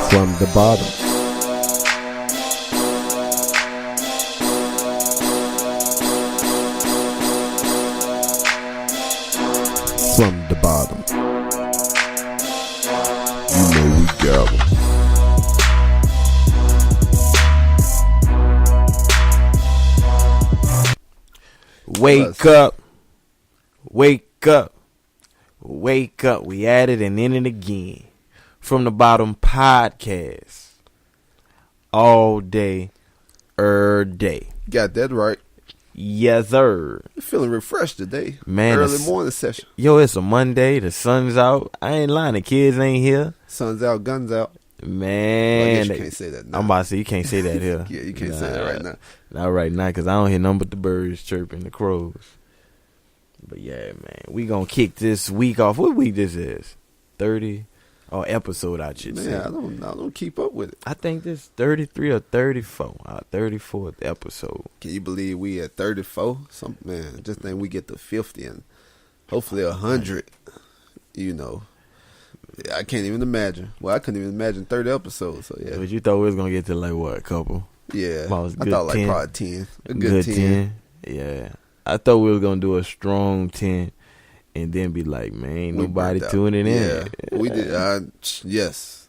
From the bottom. From the bottom. You know we got 'em. Wake up. Wake up. Wake up. We at it and in it again. From the Bottom podcast. All day, day. Got that right. Yes, sir. You're feeling refreshed today. Man, early morning session. Yo, it's a Monday. The sun's out. I ain't lying. The kids ain't here. Sun's out, guns out. Man. Well, I guess you can't say that now. I'm about to say, you can't say that here. Yeah, you can't say that right now. Not right now, because I don't hear nothing but the birds chirping, the crows. But yeah, man. We going to kick this week off. What week this is? 30? Or episode, I should say. Man, I don't keep up with it. I think this 33 or 34. Our 34th episode. Can you believe we at 34? Man, just think we get to 50 and hopefully 100. You know. Yeah, I can't even imagine. Well, I couldn't even imagine 30 episodes. So yeah. But you thought we was going to get to like what, a couple? Yeah. I thought like probably 10. A good 10. Yeah. I thought we was going to do a strong 10. And then be like, man, ain't nobody tuning in. Yeah, we did. Yes.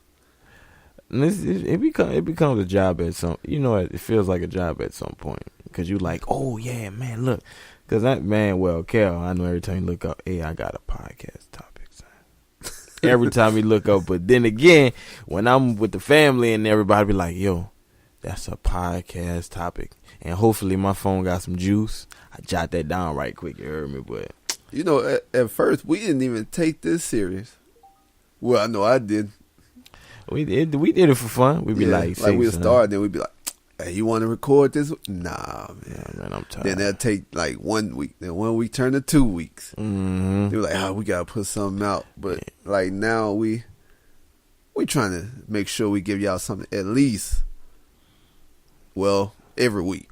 And it becomes a job at some. You know, it feels like a job at some point because you like, oh yeah, man, look, because that man, well, Cal, I know every time you look up, hey, I got a podcast topic. Every time you look up, but then again, when I'm with the family and everybody be like, yo, that's a podcast topic, and hopefully my phone got some juice. I jot that down right quick. You heard me, but. You know, at first, we didn't even take this serious. Well, I know I did. We did it for fun. We'd be like we'd start, then we'd be like, hey, you want to record this? Nah, man. Yeah, man, I'm tired. Then that'd take like 1 week. Then 1 week turned to 2 weeks. Mm-hmm. They were like, we got to put something out. But like now, we trying to make sure we give y'all something at least, well, every week.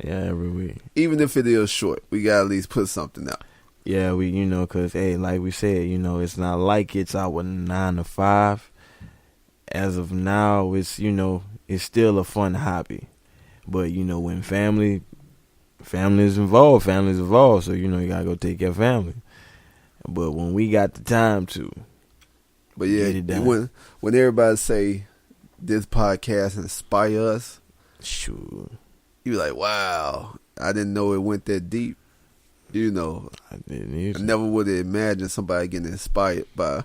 Yeah, every week. Even if it is short, we got to at least put something out. Yeah, because, hey, like we said, it's not like it's our 9 to 5. As of now, it's, it's still a fun hobby. But, when family is involved, so, you got to go take care of family. But when we got the time to but yeah, get it done. When everybody say this podcast inspire us, sure, you be like, wow, I didn't know it went that deep. I didn't either. I never would have imagined somebody getting inspired by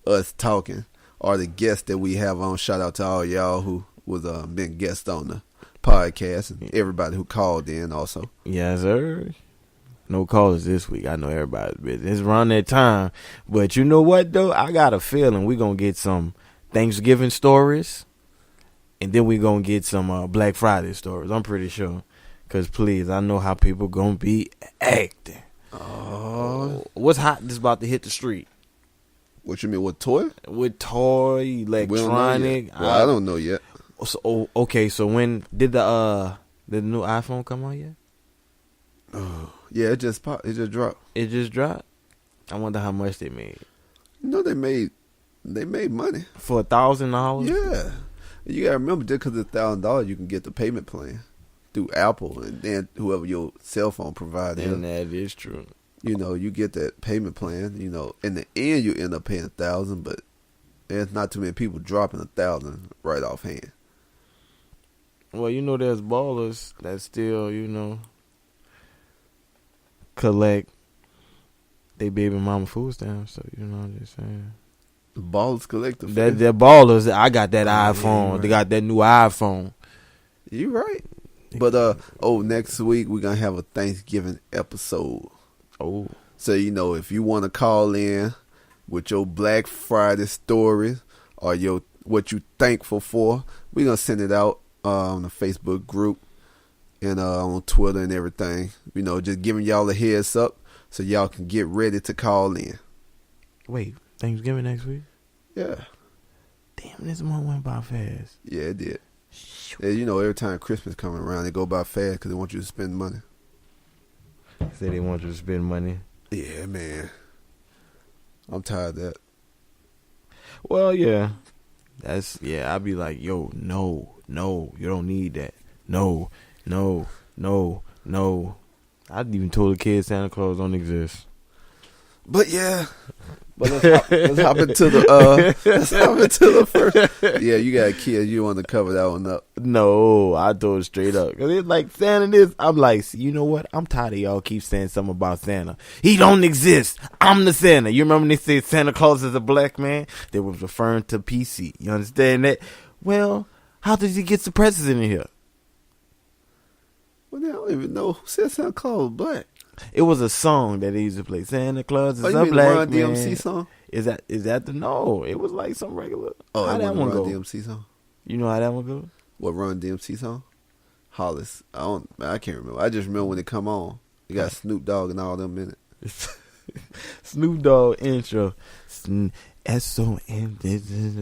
us talking or the guests that we have on. Shout out to all y'all who was been guests on the podcast and everybody who called in also. Yes, sir. No callers this week. I know everybody's busy. It's around that time. But you know what, though? I got a feeling we're going to get some Thanksgiving stories. And then we're going to get some Black Friday stories. I'm pretty sure. Because, please, I know how people going to be acting. Oh. What's hot that's about to hit the street? What you mean, with toy? With toy, electronic. Well, I don't know yet. So, okay, so when did the new iPhone come out yet? Oh, yeah, it just dropped. It just dropped? I wonder how much they made. They made money. For $1,000? Yeah. You got to remember, just because it's $1,000, you can get the payment plan through Apple and then whoever your cell phone provider. And that is true. You get that payment plan. In the end, you end up paying $1,000, but there's not too many people dropping $1,000 right offhand. Well, there's ballers that still, collect they baby mama food stamps. So, I'm just saying. Ballers collective. They're ballers. I got that iPhone. Yeah, right. They got that new iPhone. You right. But next week we're gonna have a Thanksgiving episode. Oh. So if you want to call in with your Black Friday stories or what you thankful for, we're gonna send it out on the Facebook group and on Twitter and everything. Just giving y'all a heads up so y'all can get ready to call in. Wait, Thanksgiving next week? Yeah. Damn, this month went by fast. Yeah, it did. Yeah, every time Christmas coming around, they go by fast because they want you to spend money. Say they want you to spend money. Yeah, man. I'm tired of that. Well, yeah. I'd be like, yo, no, you don't need that. No. I'd even told the kids Santa Claus don't exist. But yeah. But let's hop into the first. Yeah, you got a kid. You want to cover that one up? No, I told it straight up. Cause it's like Santa this. I'm like, you know what? I'm tired of y'all keep saying something about Santa. He don't exist. I'm the Santa. You remember when they said Santa Claus is a black man? They was referring to PC. You understand that? Well, how does he get the presents in here? Well, I don't even know who said Santa Claus was black. It was a song that they used to play. Santa Claus is you a mean black the Run man. DMC song? Is that the no? It was like some regular. Oh, how that one Run go? DMC song. You know how that one go? What Run DMC song? Hollis. I can't remember. I just remember when it come on. You got Snoop Dogg and all them in it. Snoop Dogg intro. S-O-N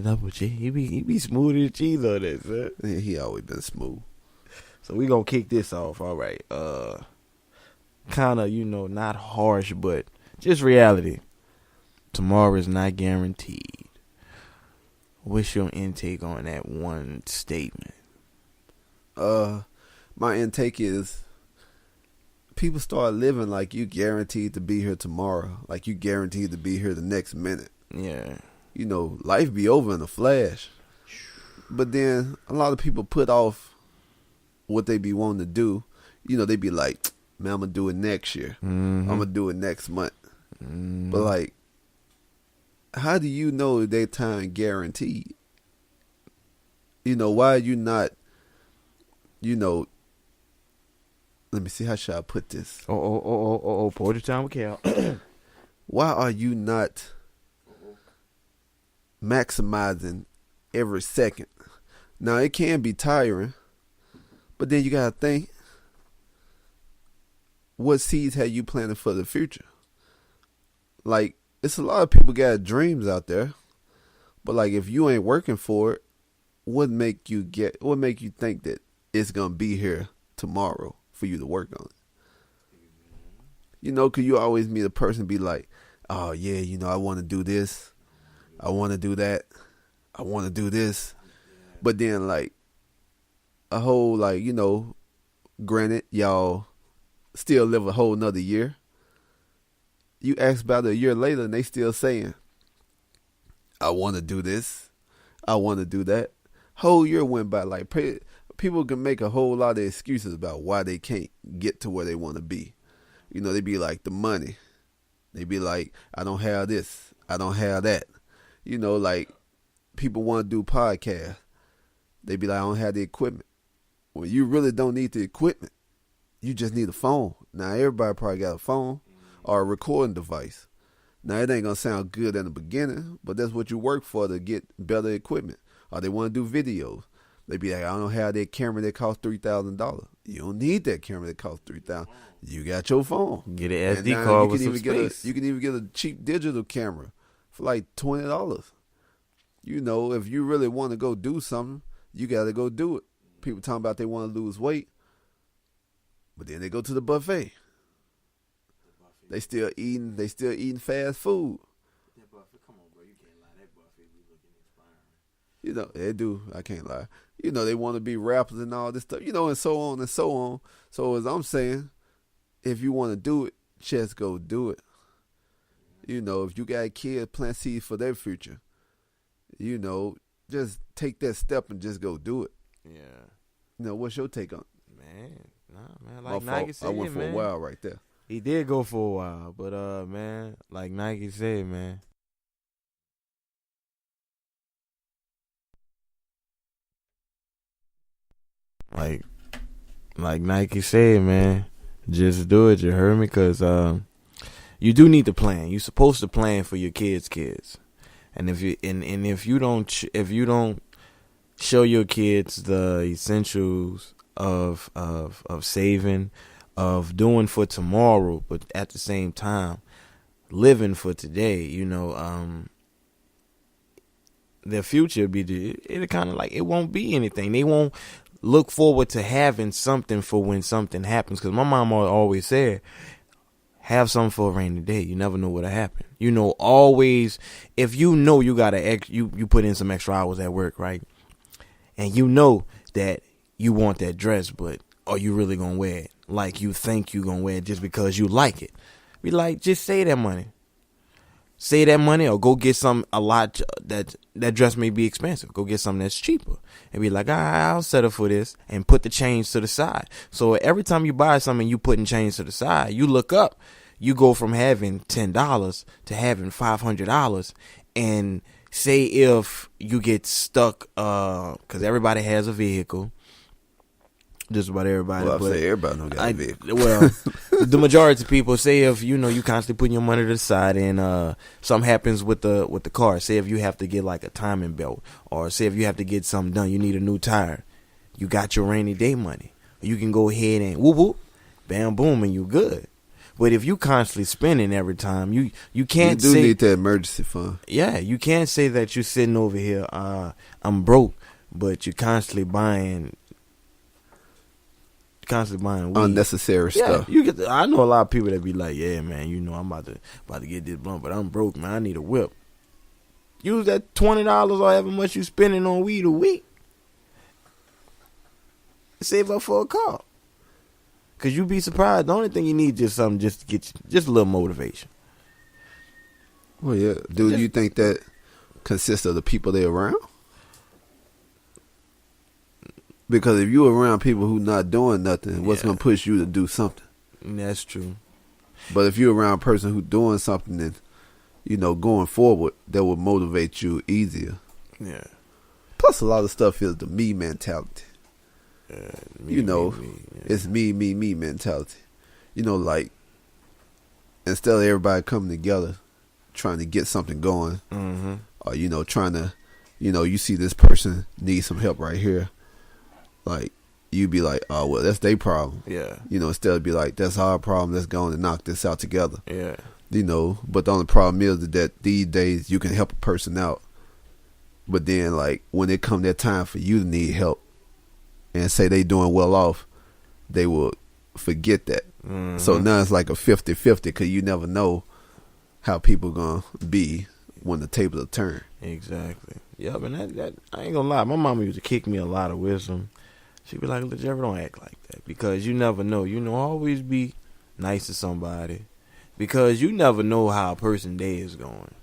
double G. He be smooth as cheese on this, man. Yeah, he always been smooth. So we gonna kick this off, all right. Kinda, not harsh, but just reality. Tomorrow is not guaranteed. What's your intake on that one statement? My intake is people start living like you guaranteed to be here tomorrow, like you guaranteed to be here the next minute. Yeah. Life be over in a flash. But then a lot of people put off what they be wanting to do. They be like, man, I'm going to do it next year. Mm-hmm. I'm going to do it next month. Mm-hmm. But like, how do you know that time guaranteed? Why are you not, let me see, how should I put this? Poetry time with Cal. Why are you not maximizing every second? Now, it can be tiring, but then you got to think, what seeds have you planted for the future? Like, it's a lot of people got dreams out there, but like, if you ain't working for it, what make you think that it's gonna be here tomorrow for you to work on it? Cause you always meet a person be like, oh yeah, I want to do this, I want to do that, I want to do this, but then like a whole granted, y'all still live a whole nother year. You ask about it a year later and they still saying, I want to do this, I want to do that. Whole year went by. Like, people can make a whole lot of excuses about why they can't get to where they want to be. They be like, the money. They be like, I don't have this, I don't have that. Like, people want to do podcasts. They be like, I don't have the equipment. Well, you really don't need the equipment. You just need a phone. Now, everybody probably got a phone or a recording device. Now, it ain't going to sound good in the beginning, but that's what you work for, to get better equipment. Or they want to do videos. They be like, I don't have that camera that costs $3,000. You don't need that camera that costs $3,000. You got your phone. Get an SD card with some space. You can even get a cheap digital camera for like $20. If you really want to go do something, you got to go do it. People talking about they want to lose weight, but then they go to the buffet. They still eating fast food. That buffet, come on, bro, you can't lie. That buffet be looking inspiring. They do. I can't lie. They want to be rappers and all this stuff. And so on and so on. So as I'm saying, if you want to do it, just go do it. If you got kids, plant seeds for their future. Just take that step and just go do it. Yeah. What's your take on it? Man, like Nike said, I went for man. a while right there. He did go for a while, but man, like Nike said, man. Like Nike said, man, just do it. You heard me? Cause you do need to plan. You're supposed to plan for your kids, and if you don't show your kids the essentials of saving, of doing for tomorrow, but at the same time living for today, their future it'll kind of like, it won't be anything. They won't look forward to having something for when something happens. Because my mom always said, have something for a rainy day. You never know what'll happen. You know, always, if you know you got you put in some extra hours at work, right? And you know that you want that dress, but are you really gonna wear it like you think you gonna wear it just because you like it? Be like, just save that money. Save that money or go get some that dress may be expensive. Go get something that's cheaper. And be like, I'll settle for this and put the change to the side. So every time you buy something, you putting change to the side, you look up, you go from having $10 to having $500. And say if you get stuck, cause everybody has a vehicle. Just about everybody. Well, I say everybody don't got a vehicle. Well, the majority of people, say if you constantly putting your money to the side and something happens with the car. Say if you have to get like a timing belt, or say if you have to get something done, you need a new tire. You got your rainy day money. You can go ahead and whoop whoop, bam boom, and you good. But if you constantly spending every time, you can't. You do need that emergency fund. Yeah, you can't say that you're sitting over here. I'm broke, but you're constantly buying weed. Unnecessary stuff. I know a lot of people that be like, yeah, man, I'm about to get this blunt, but I'm broke, man. I need a whip. Use that $20 or however much you spending on weed a week. Save up for a car. Cause you be surprised. The only thing you need is something just to get you, just a little motivation. Well, yeah. Do you think that consists of the people they're around? Because if you're around people who not doing nothing, what's gonna push you to do something? That's true. But if you're around a person who doing something and going forward, that will motivate you easier. Yeah. Plus, a lot of stuff is the me mentality. Me, yeah. It's me mentality. Like instead of everybody coming together, trying to get something going, or trying to, you see this person needs some help right here. Like, you be like, oh, well, that's their problem. Yeah. Instead of be like, that's our problem. Let's go and knock this out together. Yeah. But the only problem is that these days you can help a person out. But then, like, when it come that time for you to need help and say they doing well off, they will forget that. So now it's like a 50-50 because you never know how people going to be when the tables are turned. Exactly. Yeah, but that I ain't gonna lie. My mama used to kick me a lot of wisdom. She'd be like, "Look, Jeffrey, don't act like that because you never know. Always be nice to somebody because you never know how a person's day is going.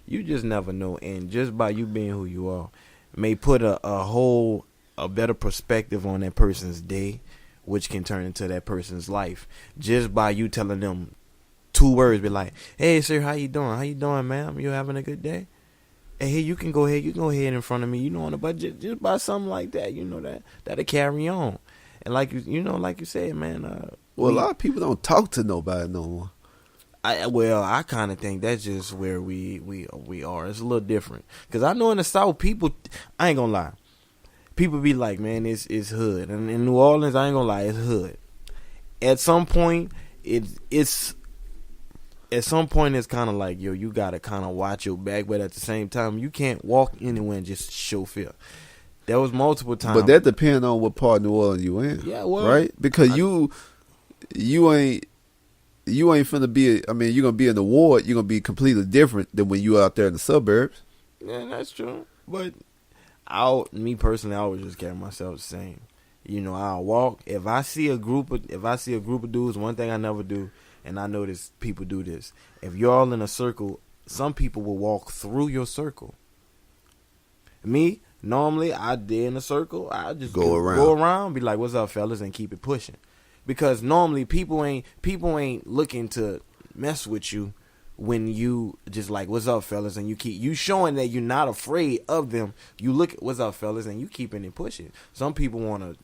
You just never know, and just by you being who you are, may put a better perspective on that person's day, which can turn into that person's life. Just by you telling them 2 words, be like, "Hey, sir, how you doing? How you doing, ma'am? You having a good day? Hey, you can go ahead in front of me, on the budget, just buy something like that, that'll carry on." And like you said, man. A lot of people don't talk to nobody no more. I kind of think that's just where we are. It's a little different because I know in the South, people, I ain't gonna lie, people be like, man, it's hood, and in New Orleans, I ain't gonna lie, it's hood. At some point, it's kind of like, yo, you gotta kind of watch your back, but at the same time, you can't walk anywhere and just show fear. There was multiple times, but that depends on what part of New Orleans you in. Yeah, well, right? Because you ain't finna be. I mean, you're gonna be in the ward. You're gonna be completely different than when you out there in the suburbs. Yeah, that's true. But me personally, I always just carry myself the same. I'll walk. If I see a group of dudes, one thing I never do. And I notice people do this. If you're all in a circle, some people will walk through your circle. Me, normally, I did in a circle. I just go around, be like, "What's up, fellas?" and keep it pushing. Because normally people ain't looking to mess with you when you just like, "What's up, fellas?" and you showing that you're not afraid of them. You look at, "What's up, fellas?" and you keeping it pushing. Some people wanna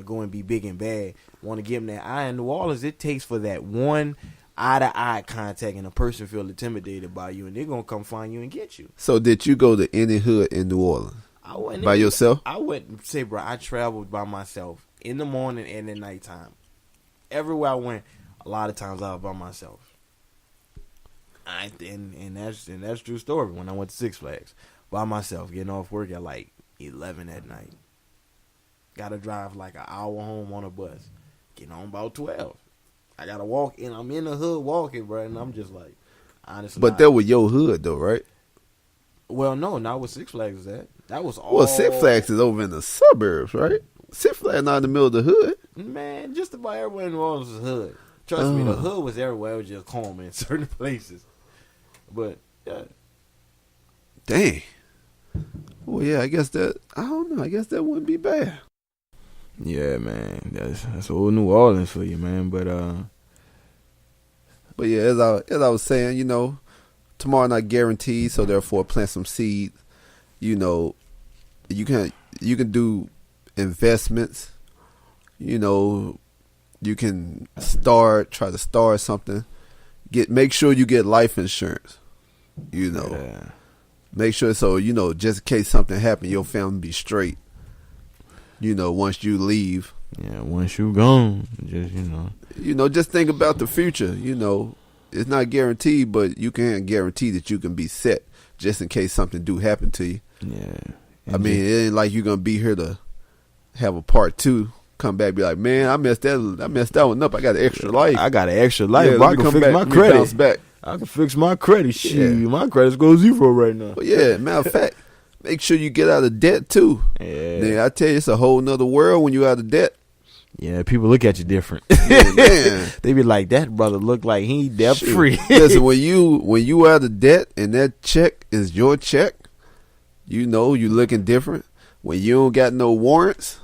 go and be big and bad, wanna give them that eye. In New Orleans, it takes for that one eye to eye contact, and a person feel intimidated by you, and they're gonna come find you and get you. So did you go to any hood in New Orleans? By yourself? I wouldn't say, bro. I traveled by myself in the morning and at nighttime. Everywhere I went, a lot of times I was by myself. And that's true story. When I went to Six Flags by myself, getting off work at like 11 at night, gotta drive like an hour home on a bus, getting home about 12. I gotta walk, and I'm in the hood walking, bro, and I'm just like, honestly. But that was your hood, though, right? Well, no, not what Six Flags is at. That was all. Well, Six Flags is over in the suburbs, right? Six Flags not in the middle of the hood. Man, just about everywhere in New Orleans was hood. Trust me, the hood was everywhere. It was just calm in certain places. But yeah. Dang. Well, yeah, I guess that. I don't know. I guess that wouldn't be bad. Yeah, man, that's old New Orleans for you, man. But yeah, as I was saying, you know, tomorrow not guaranteed, so therefore plant some seeds. You know, you can do investments. You know, you can try to start something. Make sure you get life insurance. You know, make sure so you know just in case something happens, your family be straight. You know, once you leave. Yeah, once you gone, just just think about the future. You know, it's not guaranteed, but you can't guarantee that you can be set just in case something do happen to you. Yeah, I mean, it ain't like you're gonna be here to have a part 2. Come back, be like, man, I messed that one up. I got an extra life. I got an extra life. Yeah, I can fix my credit. Bounce back. I can fix my credit. Shit, my credit's go 0 right now. But yeah, matter of fact, make sure you get out of debt too. Yeah. Then I tell you, it's a whole nother world when you out of debt. Yeah, people look at you different. Yeah, man. They be like, that brother look like he debt free. Listen, when you out of debt and that check is your check, you know you looking different. When you don't got no warrants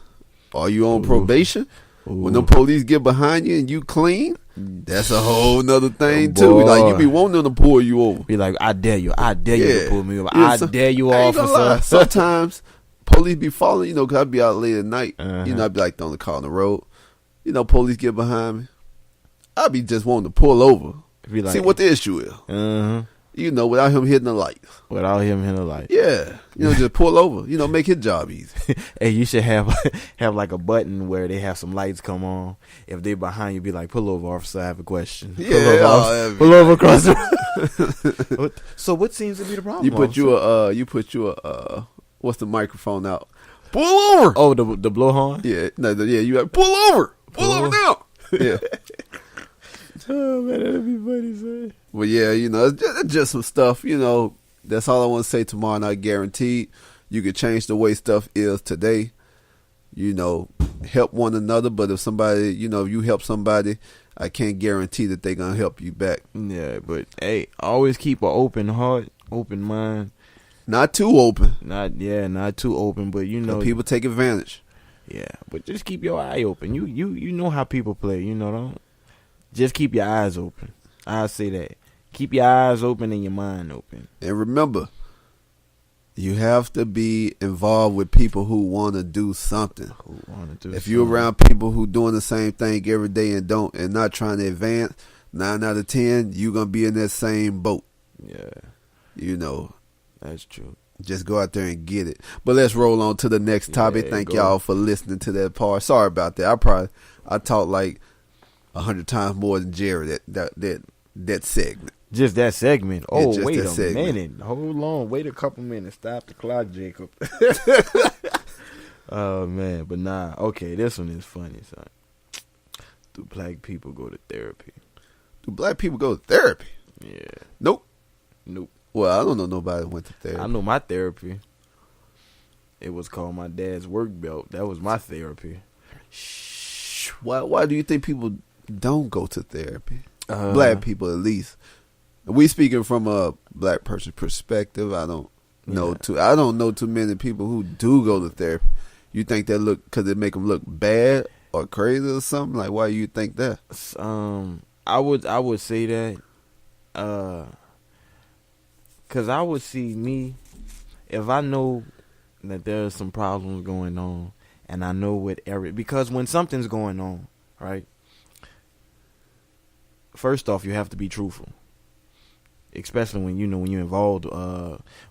or you on probation, when the police get behind you and you clean, that's a whole nother thing too. Like you be wanting them to pull you over. Be like, I dare you to pull me over. Yeah, I dare you, officer. Sometimes police be following, cause I be out late at night. I be like throwing the car on the road. Police get behind me. I be just wanting to pull over. Like, see what the issue is. Without him hitting the lights. Yeah. Just pull over. Make his job easy. Hey, you should have like a button where they have some lights come on. If they behind you, be like, pull over, officer, I have a question. Yeah. Pull over across the road. So what seems to be the problem? You put a what's the microphone out? Pull over. Oh, the blowhorn? Yeah. You like, pull over. Pull over now. Yeah. Oh man, that'd be funny, son. Well, yeah, it's just some stuff. That's all I want to say. Tomorrow not guaranteed. You can change the way stuff is today. Help one another. But if somebody, if you help somebody, I can't guarantee that they're gonna help you back. Yeah, but hey, always keep an open heart, open mind. Not too open. Not too open. But people take advantage. Yeah, but just keep your eye open. You know how people play. Don't. Just keep your eyes open. I'll say that. Keep your eyes open and your mind open. And remember, you have to be involved with people who want to do something. If you're around people who doing the same thing every day and not trying to advance, 9 out of 10, you're going to be in that same boat. Yeah. That's true. Just go out there and get it. But let's roll on to the next topic. Thank y'all for listening to that part. Sorry about that. I talked like 100 times more than Jerry that segment. Just that segment. Oh, just wait a minute. Hold on. Wait a couple minutes. Stop the clock, Jacob. Oh man, but nah. Okay, this one is funny, son. Do black people go to therapy? Do black people go to therapy? Yeah. Nope. Well, I don't know nobody that went to therapy. I know my therapy. It was called my dad's work belt. That was my therapy. Why do you think people don't go to therapy? Black people, at least. We speaking from a black person perspective. I don't know too many people who do go to therapy. You think that because it make them look bad or crazy or something? Like, why do you think that? I would say that, because I would see me, if I know that there's some problems going on, and I know because when something's going on, right? First off, you have to be truthful, especially when you're involved.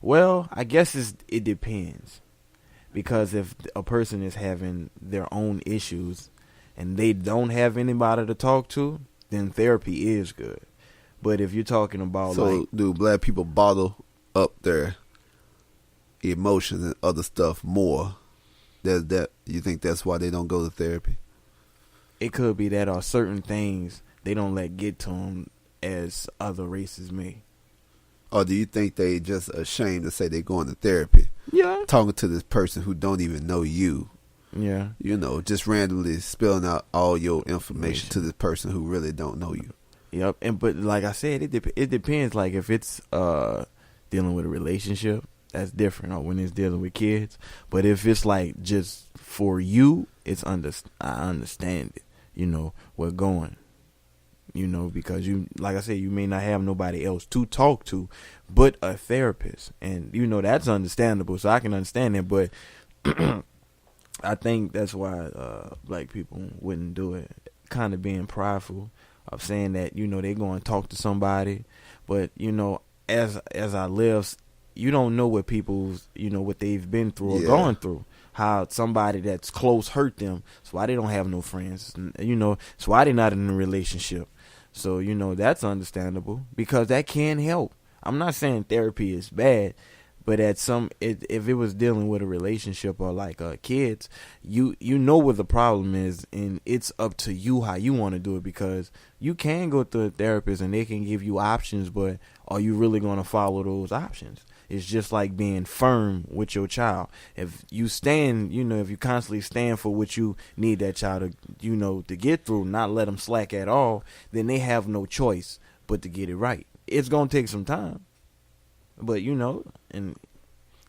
Well, I guess it depends, because if a person is having their own issues and they don't have anybody to talk to, then therapy is good. But if you're talking about do black people bottle up their emotions and other stuff more? That you think that's why they don't go to therapy? It could be that, or certain things they don't let get to them as other races may. Or do you think they just ashamed to say they're going to therapy? Yeah. Talking to this person who don't even know you. Yeah. You know, just randomly spilling out all your information to this person who really don't know you. Yep. And but like I said, it depends. Like if it's dealing with a relationship, that's different. Or when it's dealing with kids. But if it's like just for you, I understand it. You know, we're going. You know, because you, like I said, you may not have nobody else to talk to but a therapist. And, you know, that's understandable. So I can understand that. But I think that's why black people wouldn't do it. Kind of being prideful of saying that, you know, they go and talk to somebody. But, you know, as I live, you don't know what people's, you know, what they've been through or gone through. How somebody that's close hurt them. That's why they don't have no friends. You know, that's why they're not in a relationship. So, you know, that's understandable because that can help. I'm not saying therapy is bad, but if it was dealing with a relationship or like kids, you know what the problem is, and it's up to you how you want to do it, because you can go to a therapist and they can give you options, but are you really going to follow those options? It's just like being firm with your child. If you stand, you know, if you constantly stand for what you need that child to, you know, to get through, not let them slack at all, then they have no choice but to get it right. It's going to take some time. But, you know, and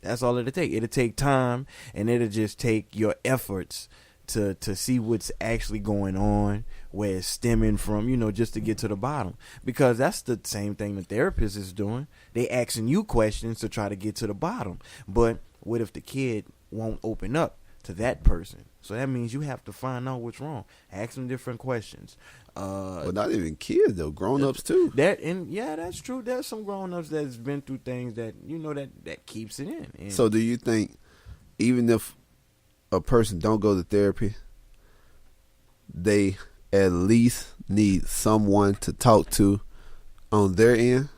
that's all it'll take. It'll take time, and it'll just take your efforts to see what's actually going on, where it's stemming from, you know, just to get to the bottom. Because that's the same thing the therapist is doing. They asking you questions to try to get to the bottom. But what if the kid won't open up to that person? So that means you have to find out what's wrong. Ask them different questions. Well, not even kids though, grown-ups too. That's true. There's some grown-ups that's been through things that, you know, that keeps it in. And so do you think even if a person don't go to therapy, they at least need someone to talk to on their end?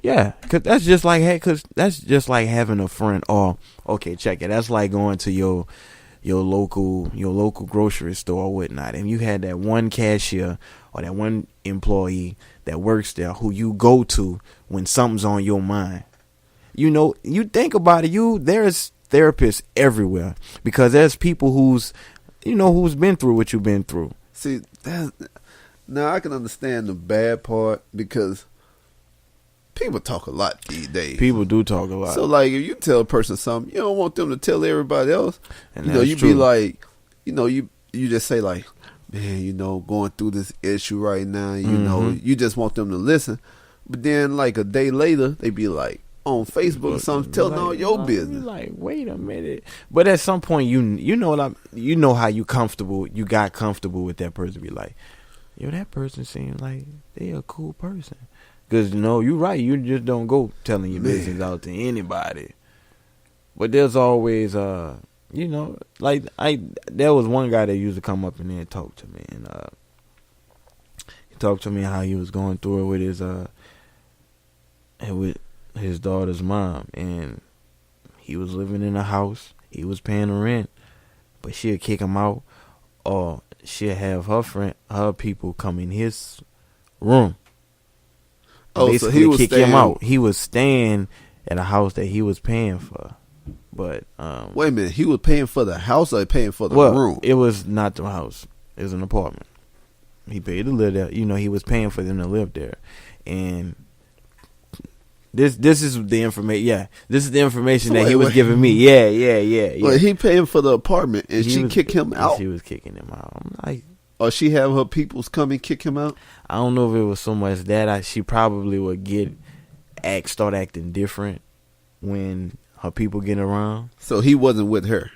Yeah, cause that's just like having a friend. Or okay, check it. That's like going to your local grocery store or whatnot, and you had that one cashier or that one employee that works there who you go to when something's on your mind. You know, you think about it. There's therapists everywhere, because there's people who's been through what you've been through. See, now I can understand the bad part, because people talk a lot these days. People do talk a lot. So, like, if you tell a person something, you don't want them to tell everybody else. And you know, you true. be like, you know, you just say like, man, you know, going through this issue right now. You know, you just want them to listen. But then, like a day later, they be like on Facebook or something, telling all your business. Like, wait a minute. But at some point, you know how you got comfortable with that person. Be like, yo, that person seems like they a cool person. Because, you know, you're right. You just don't go telling your business out to anybody. But there's always, you know, like, there was one guy that used to come up in there and talk to me. And he talked to me how he was going through it with his daughter's mom. And he was living in a house. He was paying the rent. But she'll kick him out. Or she'll have her people come in his room. So he was kick staying, him out. He was staying at a house that he was paying for. But wait a minute, he was paying for the house or paying for the room? It was not the house. It was an apartment. He paid to live there. You know, he was paying for them to live there. And this is the information. Yeah, this is the information that he was giving me. Yeah. But he paying for the apartment, and she kicked him out. She was kicking him out. I'm like, or she have her peoples come and kick him out? I don't know if it was so much that she probably would start acting different when her people get around. So he wasn't with her.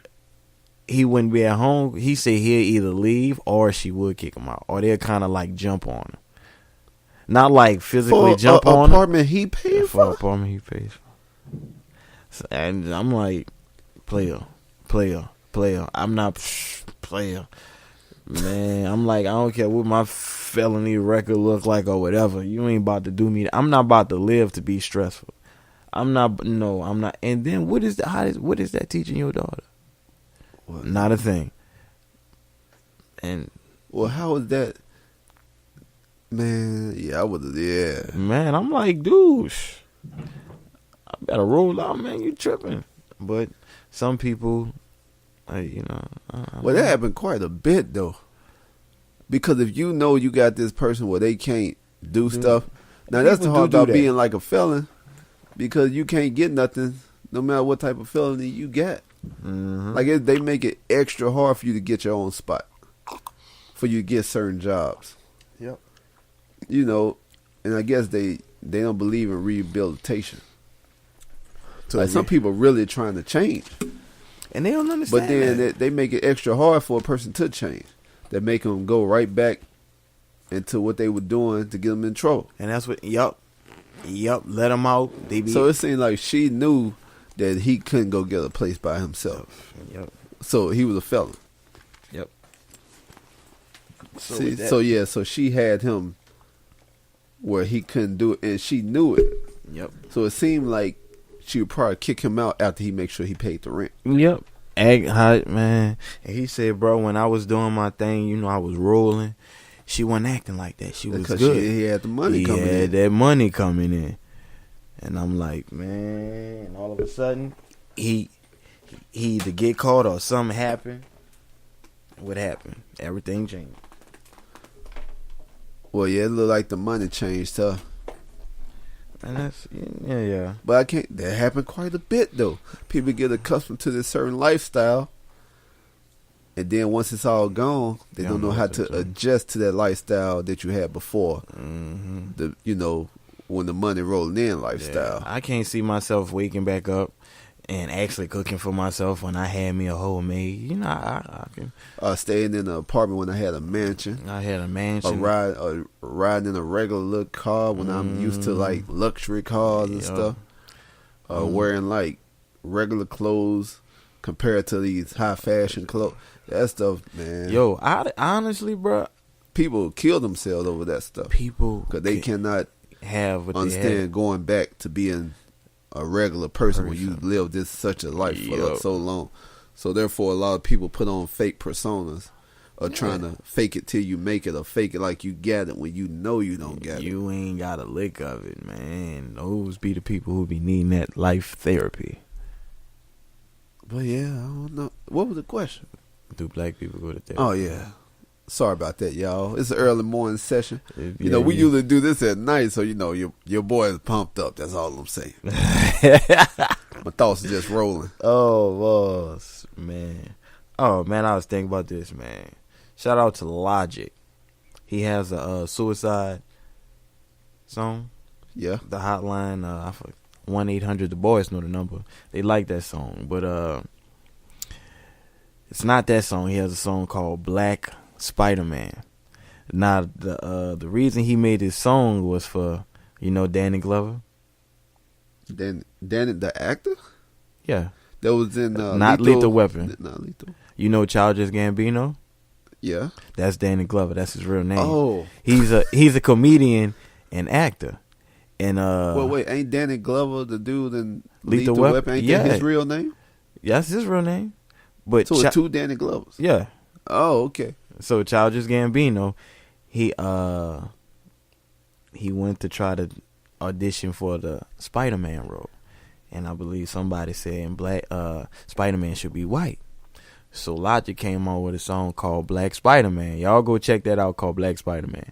He wouldn't be at home. He said he'll either leave or she would kick him out, or they'll kind of like jump on him. Not like physically jump on him. Apartment he paid for? Apartment he pays for. So, and I'm like, player. I'm not player. Man, I'm like, I don't care what my felony record look like or whatever. You ain't about to do me. I'm not about to live to be stressful. I'm not. And then what is that teaching your daughter? What? Not a thing. And Well, how is that? Man, yeah, I would have, yeah. Man, I'm like, dude, I better roll out, man. You tripping? But some people, you know. Well, that happened quite a bit, though. Because if you know you got this person where they can't do stuff. Now, that's the People hard do about that. being like a felon. Because you can't get nothing no matter what type of felony you got. Mhm. Like, they make it extra hard for you to get your own spot. For you to get certain jobs. Yep. You know, and I guess they don't believe in rehabilitation. Like, some people really trying to change. And they don't understand. But then that. they make it extra hard for a person to change. They make them go right back into what they were doing to get them in trouble. And that's what. Yup. Let them out. They be. So it seemed like she knew that he couldn't go get a place by himself. Yep. So he was a felon. Yep. So she had him where he couldn't do it, and she knew it. Yep. So it seemed like she would probably kick him out after he make sure he paid the rent. Yep. Act hot, man. And he said, bro, when I was doing my thing, you know, I was rolling. She wasn't acting like that. She was Because good. he had the money He coming had in. that money coming in. And I'm like, man, and all of a sudden, he either get caught or something happened. What happened? Everything changed. Well, yeah, it looked like the money changed her. And that's, yeah. But I can't. That happened quite a bit though. People get accustomed to this certain lifestyle, and then once it's all gone, they don't know how to adjust to that lifestyle that you had before. Mm-hmm. When the money rolling in lifestyle. Yeah, I can't see myself waking back up and actually cooking for myself when I had me a homemade. You know, I can. Staying in an apartment when I had a mansion. I had a mansion. Riding in a regular little car when I'm used to like luxury cars and stuff. Wearing like regular clothes compared to these high fashion clothes. That stuff, man. Yo, I honestly, bro, people kill themselves over that stuff. People because they cannot have what understand they have. going back to being a regular person when you live this such a life for so long. So therefore, a lot of people put on fake personas, or trying to fake it till you make it, or fake it like you got it when you know you don't get it. You ain't got a lick of it, man. Those be the people who be needing that life therapy. But yeah, I don't know. What was the question? Do black people go to therapy? Oh yeah. Sorry about that, y'all. It's an early morning session. We usually do this at night, so your boy is pumped up. That's all I'm saying. My thoughts are just rolling. Oh, man. Oh, man, I was thinking about this, man. Shout out to Logic. He has a suicide song. Yeah. The hotline, 1-800, the boys know the number. They like that song, but it's not that song. He has a song called Black Spider-Man. Now, the reason he made this song was for, Danny Glover. Danny, the actor? Yeah. That was in not Lethal Weapon. Not Lethal. Childish Gambino? Yeah. That's Danny Glover. That's his real name. Oh. He's a comedian and actor. And wait, ain't Danny Glover the dude in Lethal Weapon? Ain't that his real name? Yeah, that's his real name. But so it's two Danny Glovers. Yeah. Oh, okay. So Childish Gambino, he went to try to audition for the Spider-Man role, and I believe somebody said black Spider-Man should be white. So Logic came on with a song called Black Spider-Man. Y'all go check that out, called Black Spider-Man.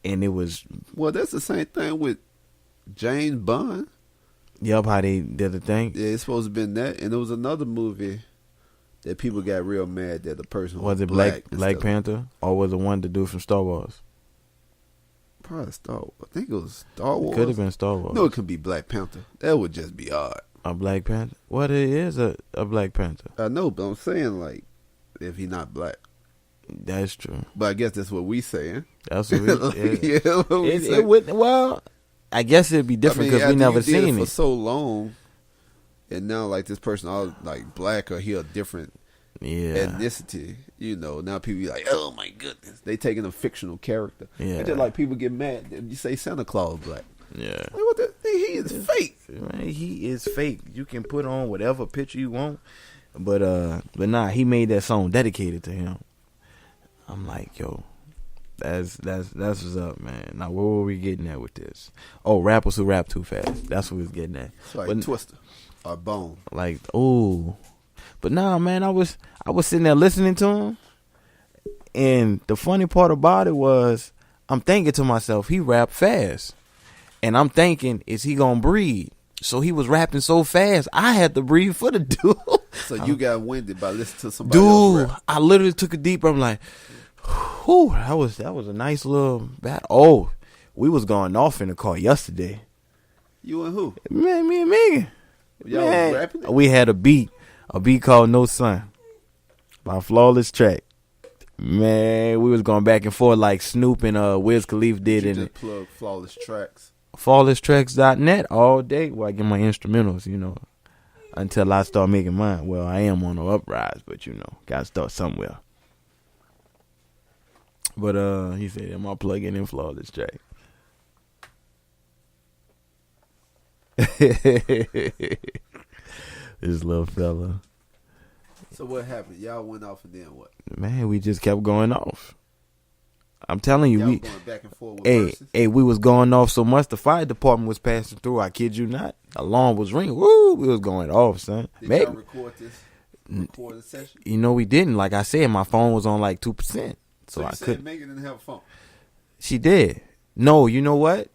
And it was... Well, that's the same thing with James Bond. Yup, how they did the thing. Yeah, it's supposed to have been that. And there was another movie that people got real mad that the person was it Black Panther? Or was it one to do from Star Wars? Probably Star Wars. I think it was Star Wars. It could have been Star Wars. No, it could be Black Panther. That would just be odd. A Black Panther? What it is a Black Panther? I know, but I'm saying, like, if he not black. That's true. But I guess that's what we saying. That's what we yeah, what we it would, well, I guess it'd be different because we never seen it for so long. And now, like, this person all like black or he a different ethnicity. Now people be like, oh my goodness. They taking a fictional character. Yeah. It's just like people get mad if you say Santa Claus black. Yeah. Like, what the? He is fake. Man, he is fake. You can put on whatever picture you want. But nah, he made that song dedicated to him. I'm like, yo, that's what's up, man. Now, where were we getting at with this? Oh, rappers who rap too fast. That's what we was getting at. It's like But, Twister or Bone. like, ooh. But nah, man, I was sitting there listening to him, and the funny part about it was, I'm thinking to myself, he rap fast, and I'm thinking, is he gonna breathe? So he was rapping so fast, I had to breathe for the dude. So you got winded by listening to somebody else Dude, rap. I literally took a deep breath. I'm like, whew, that was a nice little battle. Oh, we was going off in the car yesterday. You and who? Man, me and Megan. Y'all Man, was rapping it? we had a beat called No Sun by Flawless Track. Man, we was going back and forth like Snoop and Wiz Khalifa did You in just plug Flawless Tracks. flawlesstracks.net all day where I get my instrumentals, until I start making mine. Well, I am on the uprise, but gotta start somewhere. But he said, am I plugging in Flawless Track? This little fella. So what happened? Y'all went off and then what? Man, we just kept going off. I'm telling you, Y'all we going back and forth with verses? we was going off so much the fire department was passing through. I kid you not. Alarm was ringing. Woo, we was going off, son. Did Maybe, y'all record this recording session? we didn't. Like I said, my phone was on like 2%. So you I said couldn't. Megan didn't have a phone. She did. No, you know what?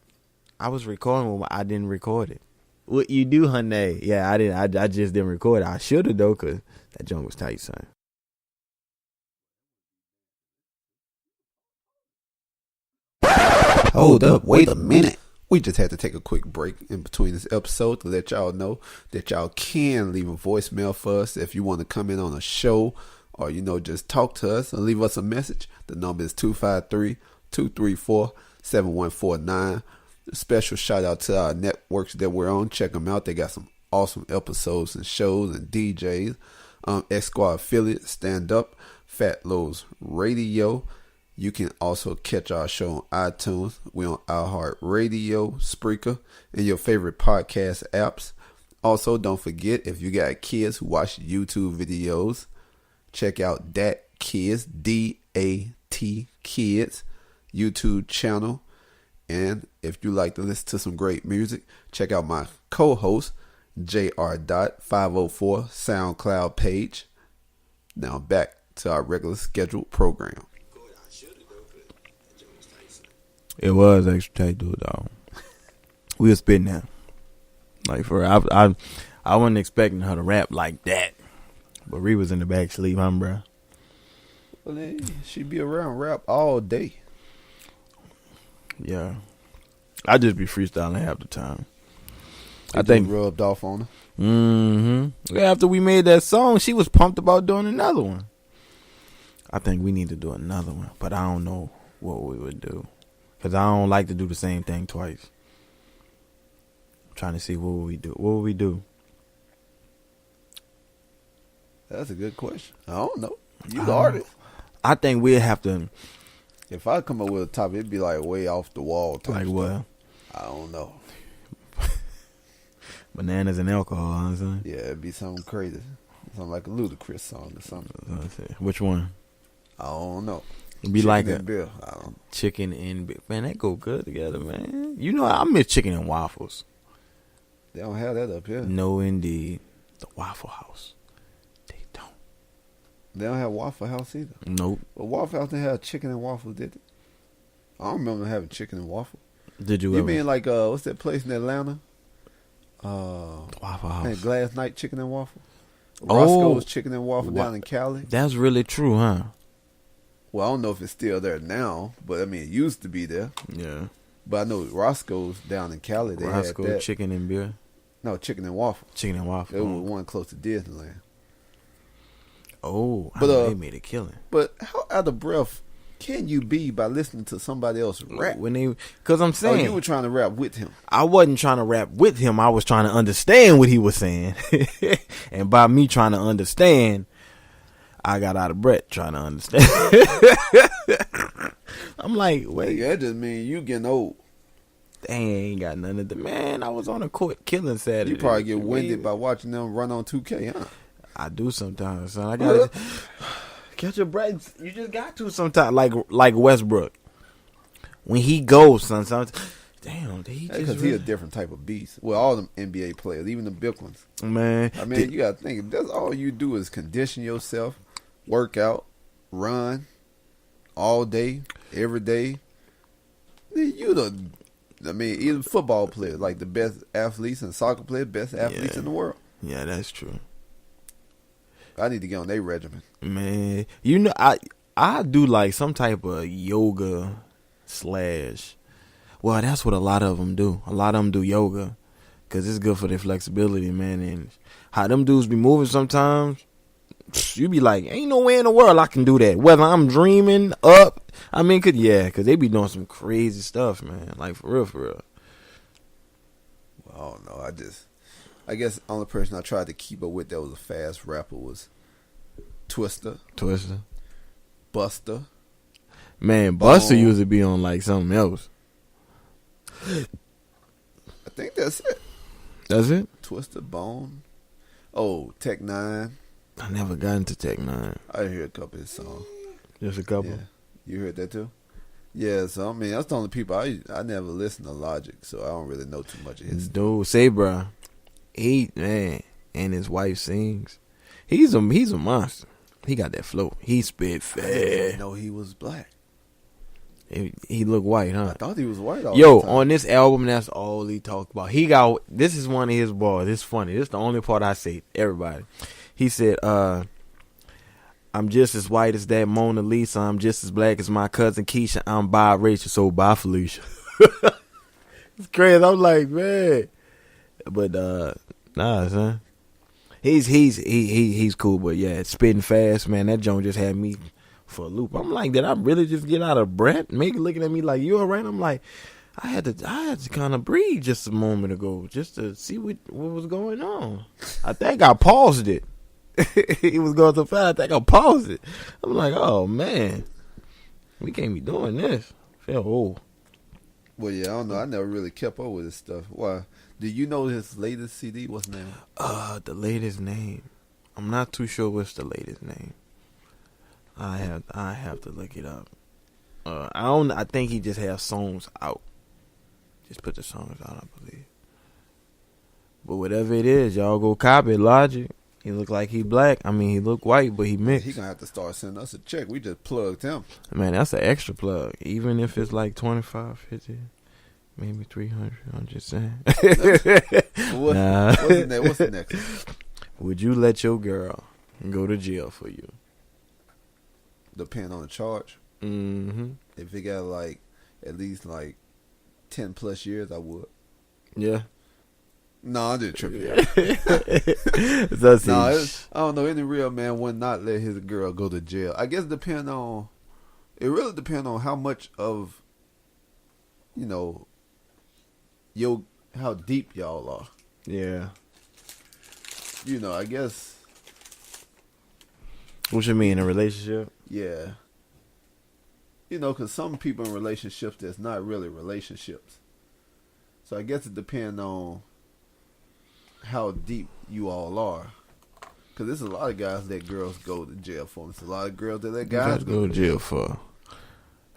I was recording when I didn't record it. What you do, honey? Yeah, I didn't. I just didn't record it. I should have though, cause that joint was tight, son. Hold up, wait a minute. We just had to take a quick break in between this episode to let y'all know that y'all can leave a voicemail for us if you want to come in on a show or, just talk to us and leave us a message. The number is 253-234-7149. A special shout out to our networks that we're on. Check them out. They got some awesome episodes and shows and DJs. X Squad Affiliate, Stand Up, Fat Lowe's Radio. You can also catch our show on iTunes. We're on iHeartRadio, Spreaker, and your favorite podcast apps. Also, don't forget, if you got kids who watch YouTube videos, check out Dat Kids, D-A-T Kids, YouTube channel. And if you like to listen to some great music, check out my co-host, JR.504 SoundCloud page. Now back to our regular scheduled program. It was extra tight, dude, dog. We was spitting that. Like, I wasn't expecting her to rap like that. But Ree was in the back sleep, bro. Well, then she be around rap all day. Yeah. I just be freestyling half the time. I It think just rubbed off on her. After we made that song, she was pumped about doing another one. I think we need to do another one, but I don't know what we would do. Because I don't like to do the same thing twice. I'm trying to see what would we do. What would we do? That's a good question. I don't know. You the artist. I think we'd have to. If I come up with a topic, it'd be like way off the wall type Like stuff. what? I don't know. Bananas and alcohol, honestly. Yeah, it'd be something crazy. Something like a Ludacris song or something. Which one? I don't know. It'd be Chicken like and a Bill. I don't know. chicken and man, that go good together, man. I miss chicken and waffles. They don't have that up here. No, indeed. The Waffle House. They don't. They don't have Waffle House either. Nope. But Waffle House didn't have chicken and waffles, did it? I don't remember having chicken and waffle. Did you You ever? mean like what's that place in Atlanta? Waffle House. That Glass Night Chicken and Waffle. Oh. Roscoe's Chicken and Waffle down in Cali. That's really true, huh? Well, I don't know if it's still there now, but I mean it used to be there. Yeah. But I know Roscoe's down in Cali. They Roscoe had that. chicken and beer. No, chicken and waffle. Chicken and waffle. There was one close to Disneyland. Oh, But, they made a killing. But how out of breath can you be by listening to somebody else rap? Because I'm Oh, saying, you were trying to rap with him. I wasn't trying to rap with him. I was trying to understand what he was saying. And by me trying to understand, I got out of breath trying to understand. I'm like, wait, Yeah, that just means you getting old. they ain't got none of the man. I was on a court killing Saturday. You probably get What you winded mean? by watching them run on 2K, huh? I do sometimes, son. I got Catch your breath. You just got to sometimes. Like Westbrook. When he goes, sometimes. Damn, he just. Because he's a different type of beast. Well, all them NBA players, even the big ones. Man. I mean, you got to think, that's all you do is condition yourself, work out, run all day, every day. Even football players, like the best athletes and soccer players, best athletes in the world. Yeah, that's true. I need to get on their regimen. Man, I do like some type of yoga / well, that's what a lot of them do. A lot of them do yoga because it's good for their flexibility, man. And how them dudes be moving sometimes, you be like, ain't no way in the world I can do that. Whether I'm dreaming up, because they be doing some crazy stuff, man. Like, for real, for real. Well, I don't know. I guess the only person I tried to keep up with that was a fast rapper was Twister. Buster. Man, Buster used to be on, like, something else. I think that's it. That's it? Twister, Bone. Oh, Tech Nine. I never got into Tech Nine. I heard a couple of his songs. Just a couple? Yeah. You heard that too? Yeah, so I mean, that's the only people I never listen to Logic, so I don't really know too much of his. Dude, Sabra, and his wife sings. He's a monster. He got that flow. He spit fast. I didn't know he was black. He look white, huh? I thought he was white all Yo, the time. on this album, that's all he talked about. This is one of his bars. It's funny. This is the only part I say. Everybody. He said, I'm just as white as that Mona Lisa. I'm just as black as my cousin Keisha. I'm biracial, so bye Felicia. It's crazy. I'm like, man. But, nah, son. He's cool, but yeah, spitting fast, man. That joint just had me for a loop. I'm like, did I really just get out of breath? Megan looking at me like, you all right? I'm like, I had to kind of breathe just a moment ago just to see what was going on. I think I paused it. He was going so fast, I think I paused it. I'm like, oh man, we can't be doing this. Feel old. Well, yeah, I don't know. I never really kept up with his stuff. Why? Do you know his latest CD? What's the name? The latest name. I'm not too sure what's the latest name. I have to look it up. I think he just has songs out. Just put the songs out, I believe. But whatever it is, y'all go copy Logic. He look like he black. I mean, he look white, but he mixed. He gonna have to start sending us a check. We just plugged him. Man, that's an extra plug. Even if it's like 25, 50, maybe 300. I'm just saying. What's the next one? Would you let your girl go to jail for you? Depend on the charge. Mm-hmm. If it got like at least like 10 plus years, I would. Yeah. No, I didn't trip it. I don't know. Any real man would not let his girl go to jail. I guess it really depends on how much of, how deep y'all are. Yeah. I guess. What you mean, a relationship? Yeah. Because some people in relationships that's not really relationships. So I guess it depends on how deep you all are. Because there's a lot of guys that girls go to jail for. There's a lot of girls that guys go to jail for.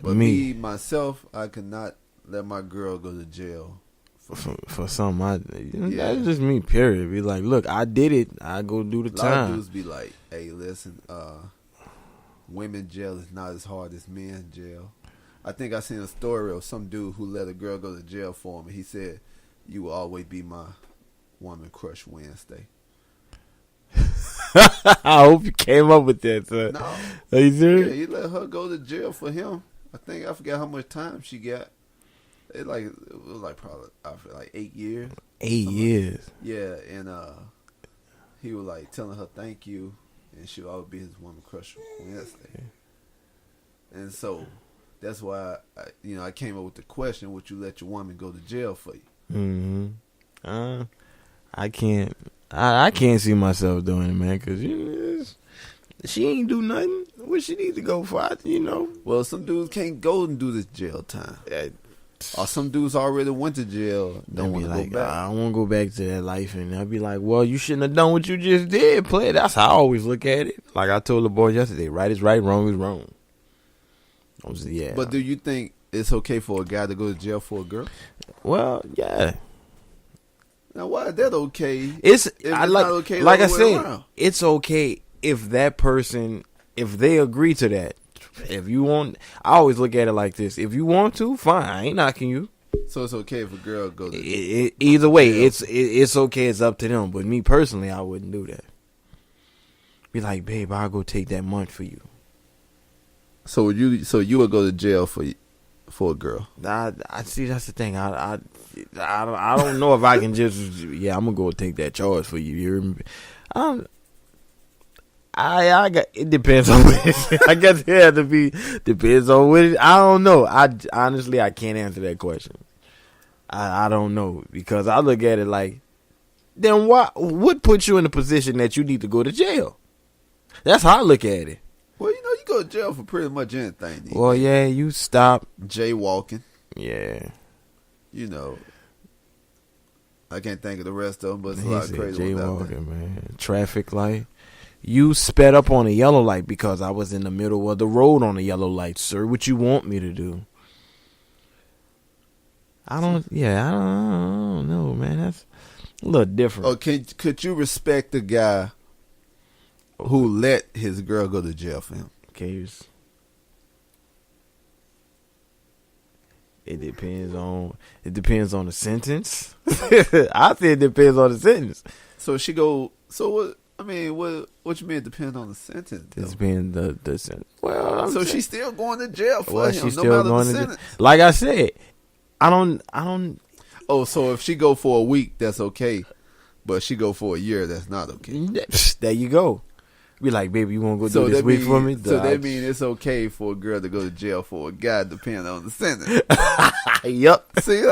But me, myself, I could not let my girl go to jail. For something. That's just me, period. Be like, look, I did it. I go do the time. A lot of dudes be like, hey, listen, women jail is not as hard as men jail. I think I seen a story of some dude who let a girl go to jail for him, and he said, you will always be my woman crush Wednesday. I hope you came up with that, son. No. Are you serious? Yeah, he let her go to jail for him. I forgot how much time she got. It was like probably after like 8 years. 8 years. Yeah, and he was like telling her thank you, and she'll always be his woman crush Wednesday. And so that's why I came up with the question: would you let your woman go to jail for you? Mm-hmm. I can't. I can't see myself doing it, man, because she ain't do nothing. What she need to go for? Well, some dudes can't go and do this jail time. Or some dudes already went to jail, don't want to like, go back. I don't want to go back to that life. And I'll be like, well, you shouldn't have done what you just did, play. That's how I always look at it. Like I told the boy yesterday, right is right, wrong is wrong. Yeah. But do you think it's okay for a guy to go to jail for a girl? Well, yeah. Now, why is that okay? It's not okay like the I other way said, around? it's okay if that person, if they agree to that. If you want, I always look at it like this: if you want to, fine. I ain't knocking you. So it's okay if a girl go to Either way, jail. it's okay. It's up to them. But me personally, I wouldn't do that. Be like, babe, I'll go take that month for you. So you would go to jail for a girl? I see. That's the thing. I don't know if I can just. Yeah, I'm gonna go take that charge for you. You hear me? I got. It depends on what. I guess it has to be. Depends on what. I don't know. I honestly I can't answer that question. I don't know because I look at it like, then what puts you in the position that you need to go to jail? That's how I look at it. Well, you go to jail for pretty much anything. Well, yeah, you stop Jaywalking. Yeah. I can't think of the rest of them, but it's a He lot of said crazy ones out there. jaywalking, man. Traffic light. You sped up on a yellow light because I was in the middle of the road on a yellow light, sir. What you want me to do? I don't know, man. That's a little different. Oh, could you respect the guy who let his girl go to jail for him? Case. It depends on the sentence. I say it depends on the sentence. So she go. So what? I mean, what you mean? It depends on the sentence. It depends the sentence. Well, so she's still going to jail for him, she's no still matter going the to sentence. Like I said, I don't. Oh, so if she go for a week, that's okay, but she go for a year, that's not okay. There you go. Be like, baby, you want to go do this week for me? So that means it's okay for a girl to go to jail for a guy, depending on the sentence. Yep. See,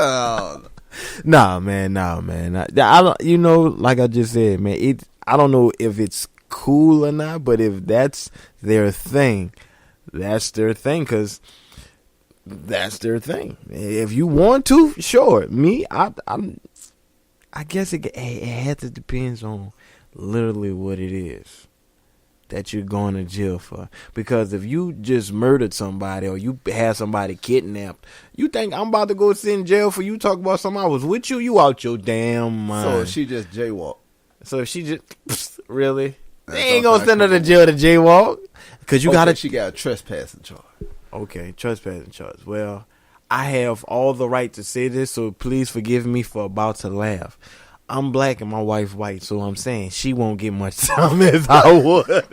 Nah, man. I don't. Like I just said, man. I don't know if it's cool or not, but if that's their thing, that's their thing. Cause that's their thing. If you want to, sure. Me, I guess it has to depends on literally what it is that you're going to jail for. Because if you just murdered somebody or you had somebody kidnapped, you think I'm about to go sit in jail for you talk about something I was with you? You out your damn mind. So she just jaywalk. So if she just really, they ain't gonna send her to jail to jaywalk. Cause you she got a trespassing charge. Okay, trespassing charge. Well, I have all the right to say this, so please forgive me for about to laugh. I'm black and my wife white, so I'm saying she won't get much time as I would.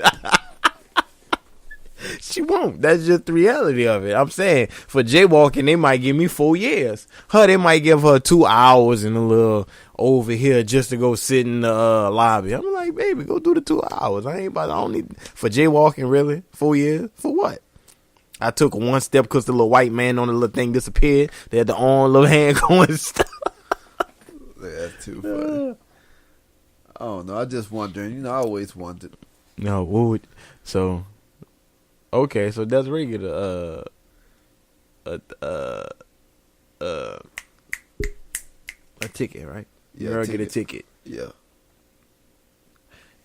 She won't. That's just the reality of it. I'm saying for jaywalking, they might give me 4 years. They might give her 2 hours and a little over here just to go sit in the lobby. I'm like, baby, go do the 2 hours. I don't need for jaywalking. Really, 4 years for what? I took one step because the little white man on the little thing disappeared. They had the arm, little hand going stuff. That's too funny. I don't know. I just wondering. I always wondered. No, what would so? Okay, so that's regular. A ticket, right? Yeah, Girl get a ticket, Yeah.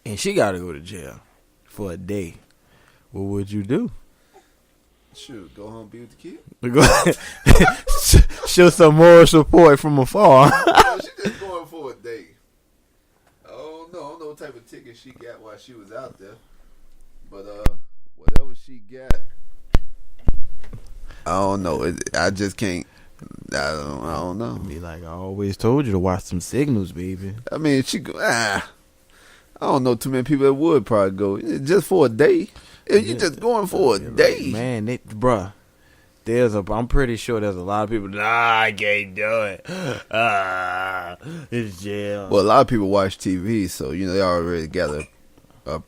and she got to go to jail for a day. What would you do? Shoot, go home, be with the kid. Show some moral support from afar. No, she just going for a day. I don't know what type of ticket she got while she was out there, but whatever she got, I don't know. I just can't. I don't know. Be like, I always told you to watch some signals, baby. I mean, I don't know too many people that would probably go just for a day. If you just going for a day, man, bruh. I'm pretty sure there's a lot of people. I can't do it. It's jail. Well, a lot of people watch TV, so they already got a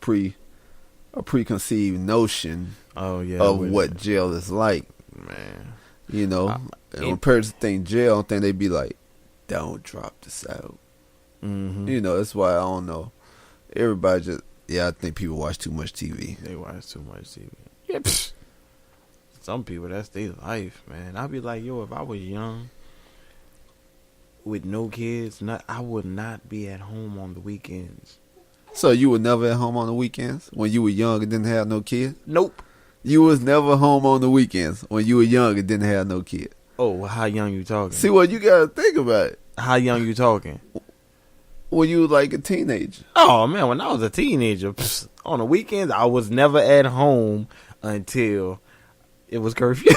preconceived notion of what jail is like. Man, and when person think jail, I don't think they be like, don't drop this out. Mm-hmm. That's why I don't know. Everybody just I think people watch too much TV. They watch too much TV. Yeah, some people, that's their life, man. I'd be like, yo, if I was young with no kids, I would not be at home on the weekends. So you were never at home on the weekends when you were young and didn't have no kids? Nope. You was never home on the weekends when you were young and didn't have no kids. Oh, well, how young you talking? See what you gotta think about it. How young you talking? When you was like a teenager. Oh man, when I was a teenager, on the weekends I was never at home until it was curfew.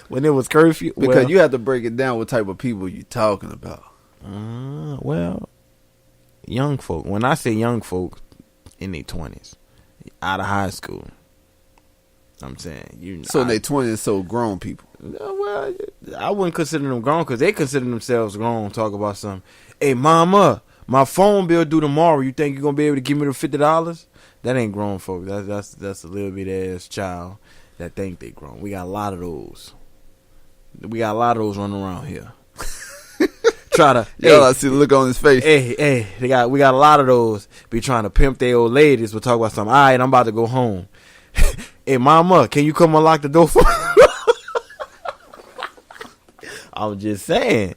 When it was curfew, Because you have to break it down what type of people you talking about. Well, young folk. When I say young folk, in their 20s, out of high school. I'm saying So in their 20s, so grown people. Well, I wouldn't consider them grown because they consider themselves grown. Talk about something. Hey, mama, my phone bill due tomorrow. You think you're gonna be able to give me the $50? That ain't grown folk. That's a little bit ass child that think they grown. We got a lot of those. We got a lot of those running around here. Try to I see the look on his face. Hey, we got a lot of those be trying to pimp their old ladies. We'll talk about something. All right, I'm about to go home. Hey, mama, can you come unlock the door for me? I'm just saying.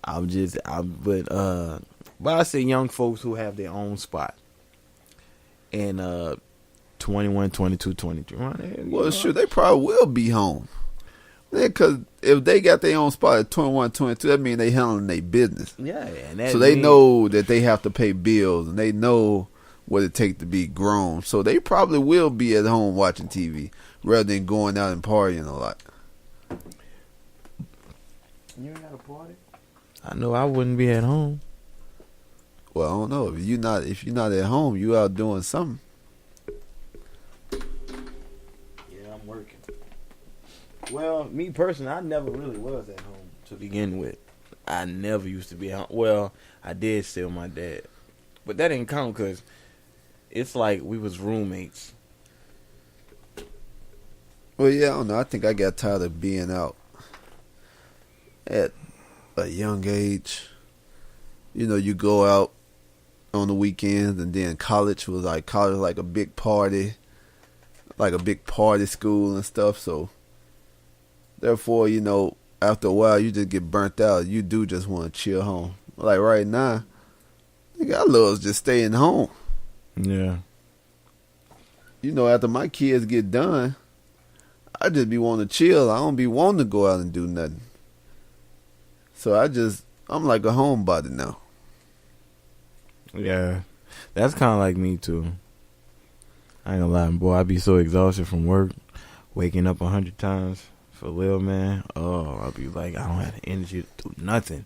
But I say young folks who have their own spot. And 21, 22, 23. Well, sure, they probably will be home. Because if they got their own spot at 21, 22, that means they handling their business. Yeah, and so they know that they have to pay bills, and they know what it takes to be grown. So they probably will be at home watching TV rather than going out and partying a lot. You ain't got a party? I know I wouldn't be at home. Well, I don't know. If you're not at home, you out doing something. Yeah, I'm working. Well, me personally, I never really was at home to begin with. I never used to be at home. Well, I did stay with my dad. But that didn't count because it's like we was roommates. Well, yeah, I don't know. I think I got tired of being out at a young age. You know, you go out on the weekends, and then college was like a big party school and stuff. So therefore, you know, after a while, you just get burnt out. You do just want to chill home. Like right now, I love just staying home. Yeah. You know, after my kids get done, I just be wanting to chill. I don't be wanting to go out and do nothing. So I'm like a homebody now. Yeah. That's kind of like me, too. I ain't gonna lie, boy. I be so exhausted from work, waking up 100 times for Lil Man. Oh, I'll be like, I don't have the energy to do nothing.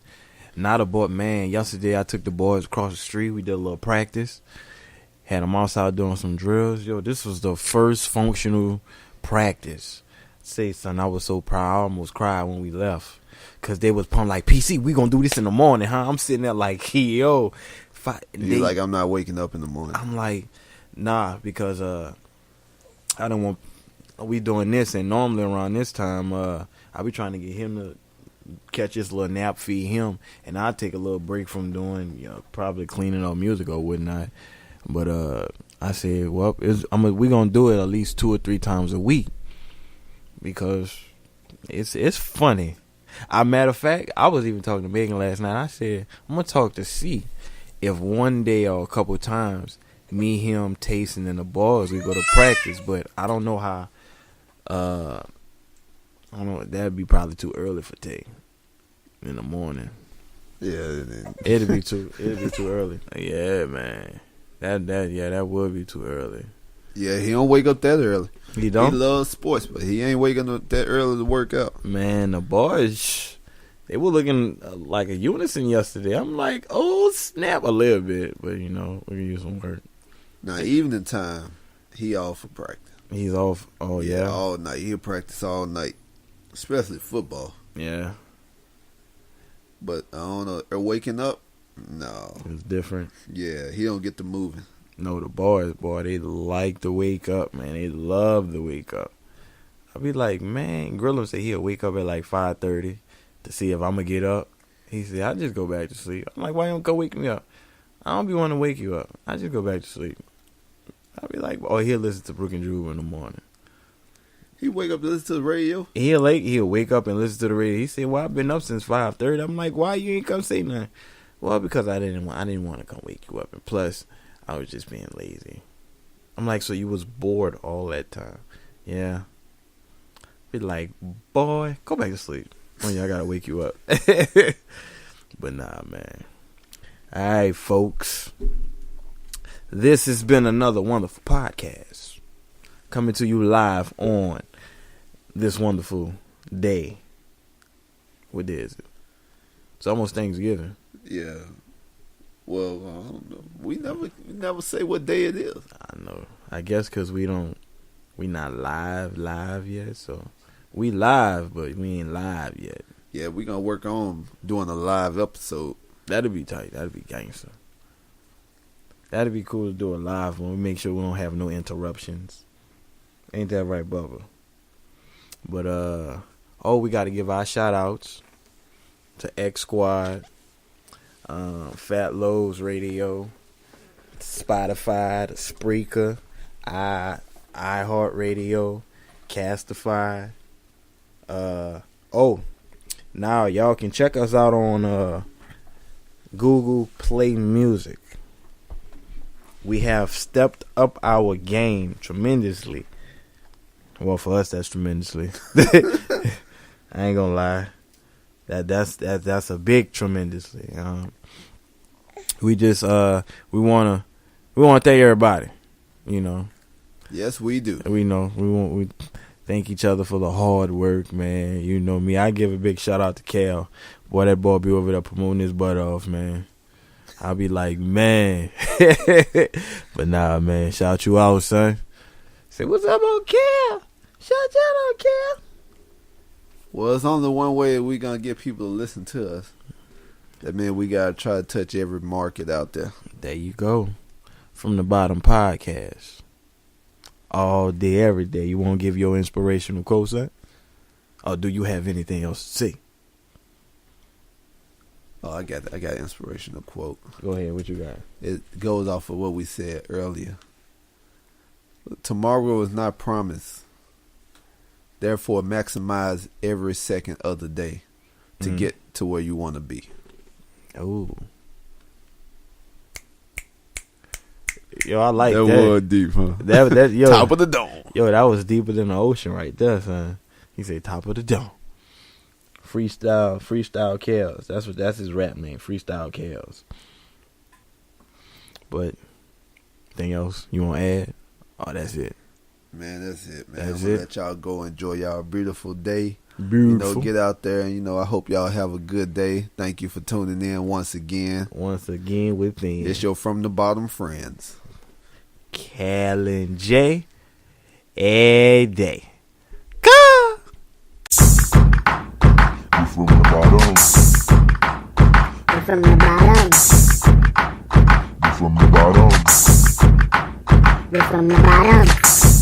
Not about, man. Yesterday, I took the boys across the street. We did a little practice. Had them outside doing some drills. Yo, this was the first functional practice. Say, son, I was so proud. I almost cried when we left. Because they was pumped like, PC, we going to do this in the morning, huh? I'm sitting there like, yo. You're like, I'm not waking up in the morning. I'm like, nah, because I don't want, we doing this. And normally around this time, I be trying to get him to catch this little nap, feed him. And I take a little break from doing, probably cleaning up music or whatnot. But I said, well, we going to do it at least 2 or 3 times a week. Because it's funny. Matter of fact, I was even talking to Megan last night. I said, I'm going to talk to C if one day or a couple times, me, him, Tayson, and the boys, we go to practice. But I don't know how, I don't know, that'd be probably too early for Tay in the morning. Yeah. It'd be too early. Yeah, man. That would be too early. Yeah, he don't wake up that early. He don't? He loves sports, but he ain't waking up that early to work out. Man, the boys, they were looking like a unison yesterday. I'm like, oh, snap a little bit. But, we can use some work. Now, evening time, he off for practice. He's off. Oh, yeah. All night. He'll practice all night, especially football. Yeah. But, I don't know. Or waking up? No. It's different. Yeah, he don't get to moving. No, the boys, they like to wake up, man. They love to wake up. I be like, man, Grillam said he'll wake up at like 5:30 to see if I'm going to get up. He said, I just go back to sleep. I'm like, why you don't go wake me up? I don't be wanting to wake you up. I just go back to sleep. I be like, oh, he'll listen to Brook and Drew in the morning. He wake up to listen to the radio. He'll wake up and listen to the radio. He said, "Well, I've been up since 5:30." I'm like, "Why you ain't come say nothing?" Well, because I didn't want to come wake you up, and plus, I was just being lazy. I'm like, so you was bored all that time? Yeah. Be like, boy, go back to sleep. When I gotta wake you up. But nah, man. All right, folks. This has been another wonderful podcast coming to you live on this wonderful day. What day is it? It's almost Thanksgiving. Yeah. Well, I don't know. We never say what day it is. I know. I guess because we not live yet. So we live, but we ain't live yet. Yeah, we gonna work on doing a live episode. That'd be tight. That'd be gangster. That'd be cool to do a live one. We make sure we don't have no interruptions. Ain't that right, Bubba? But we got to give our shout outs to X Squad, Fat Lowe's Radio, Spotify, the Spreaker, iHeartRadio, Castify. Now y'all can check us out on Google Play Music. We have stepped up our game tremendously. Well, for us, that's tremendously. I ain't gonna lie. That's a big tremendously. We just we wanna thank everybody. You know. Yes, we do. We thank each other for the hard work, man. You know me. I give a big shout out to Cal. Boy, that boy be over there promoting his butt off, man. I'll be like, man. But nah, man. Shout you out, son. Say, what's up on Cal? Shout you out on Cal. Well, it's only one way we gonna get people to listen to us. That means we gotta try to touch every market out there. There you go. From the Bottom Podcast. All day, every day. You want to give your inspirational quote, son? Or do you have anything else to say? Oh, I got an inspirational quote. Go ahead. What you got? It goes off of what we said earlier. Tomorrow is not promised. Therefore, maximize every second of the day to get to where you want to be. Oh. Yo, I like that. That was deep, huh? Yo, top of the dome. Yo, that was deeper than the ocean right there, son. He said top of the dome. Freestyle Kales. That's his rap name, Freestyle Kales. But anything else you want to add? Oh, that's it. Man, that's it, man. That's I'm gonna it. let y'all go enjoy y'all beautiful day. Beautiful. Get out there and, I hope y'all have a good day. Thank you for tuning in once again. Once again within. It's your From the Bottom friends. Cal and J. A day. Go! We're from the bottom. We're from the bottom. We're from the bottom. We're from the bottom.